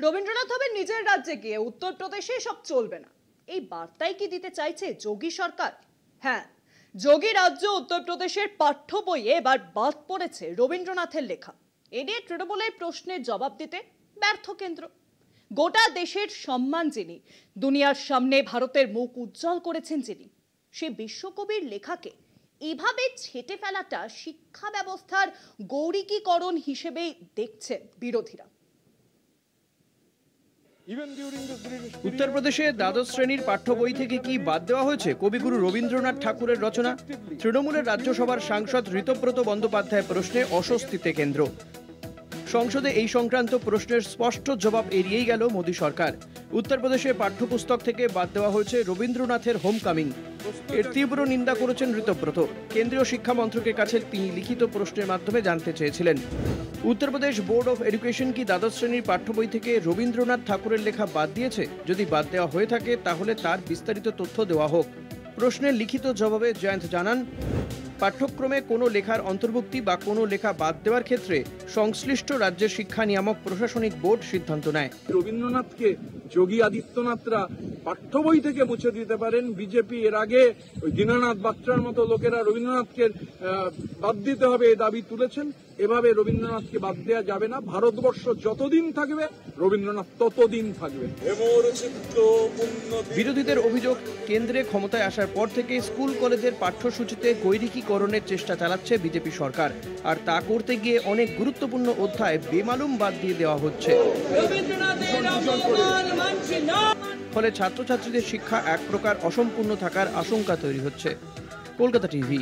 রবীন্দ্রনাথ হবেন নিজের রাজ্যে গিয়ে, উত্তরপ্রদেশে সব চলবে না, এই বার্তাই কি দিতে চাইছে যোগী সরকার? হ্যাঁ, যোগী রাজ্য উত্তরপ্রদেশের পাঠ্য বইয়ে এবার বাদ পড়েছে রবীন্দ্রনাথের লেখা। এ নিয়ে তৃণমূলের প্রশ্নের জবাব দিতে ব্যর্থ কেন্দ্র। গোটা দেশের সম্মান যিনি, দুনিয়ার সামনে ভারতের মুখ উজ্জ্বল করেছেন যিনি, সে বিশ্বকবির লেখাকে এভাবে ছেঁটে ফেলাটা শিক্ষা ব্যবস্থার গৌরিকীকরণ হিসেবেই দেখছে বিরোধীরা। উত্তরপ্রদেশে দ্বাদশ শ্রেণীর পাঠ্য বই থেকে কি বাদ দেওয়া হয়েছে কবিগুরু রবীন্দ্রনাথ ঠাকুরের রচনা? তৃণমূলের রাজ্যসভার সাংসদ ঋতব্রত বন্দ্যোপাধ্যায় প্রশ্নে অস্বস্তিতে কেন্দ্র। সংসদে এই সংক্রান্ত প্রশ্নের স্পষ্ট জবাব এড়িয়েই গেল মোদী সরকার। উত্তরপ্রদেশে পাঠ্যপুস্তক থেকে বাদ দেওয়া হয়েছে রবীন্দ্রনাথের হোমকামিং। এর তীব্র নিন্দা করেছেন ঋতব্রত। কেন্দ্রীয় শিক্ষা মন্ত্রকের কাছে তিনি লিখিত প্রশ্নের মাধ্যমে জানতে চেয়েছিলেন, উত্তরপ্রদেশ বোর্ড অফ এডুকেশন কি দ্বাদশ শ্রেণীর পাঠ্য বই থেকে রবীন্দ্রনাথ ঠাকুরের লেখা বাদ দিয়েছে? যদি বাদ দেওয়া হয়ে থাকে তাহলে তার বিস্তারিত তথ্য দেওয়া হোক। প্রশ্নের লিখিত জবাবে জয়ন্ত জানান, পাঠ্যক্রমে কোনো লেখার অন্তর্ভুক্তি বা কোনো লেখা বাদ দেওয়ার ক্ষেত্রে সংশ্লিষ্ট রাজ্যের শিক্ষা নিয়ামক প্রশাসনিক বোর্ড সিদ্ধান্ত নেয়। রবীন্দ্রনাথকে যোগী আদিত্যনাথরা পাঠ্য বই থেকে মুছে দিতে পারেন। বিজেপি এর আগে ওই দীনানাথ বাত্রার মতো লোকেরা রবীন্দ্রনাথকে বাদ দিতে হবে এই দাবি তুলেছেন। এভাবে রবীন্দ্রনাথকে বাদ দেওয়া যাবে না। ভারতবর্ষ যতদিন থাকবে রবীন্দ্রনাথ ততদিন থাকবে। বিরোধীদের অভিযোগ, কেন্দ্রে ক্ষমতায় আসার পর থেকে স্কুল কলেজের পাঠ্যসূচিতে গৈরিকীকরণের চেষ্টা চালাচ্ছে বিজেপি সরকার, আর তা করতে গিয়ে অনেক গুরুত্বপূর্ণ অধ্যায় বেমালুম বাদ দিয়ে দেওয়া হচ্ছে। ফলে ছাত্রছাত্রীদের শিক্ষা এক প্রকার অসম্পূর্ণ থাকার আশঙ্কা তৈরি হচ্ছে। কলকাতা টিভি।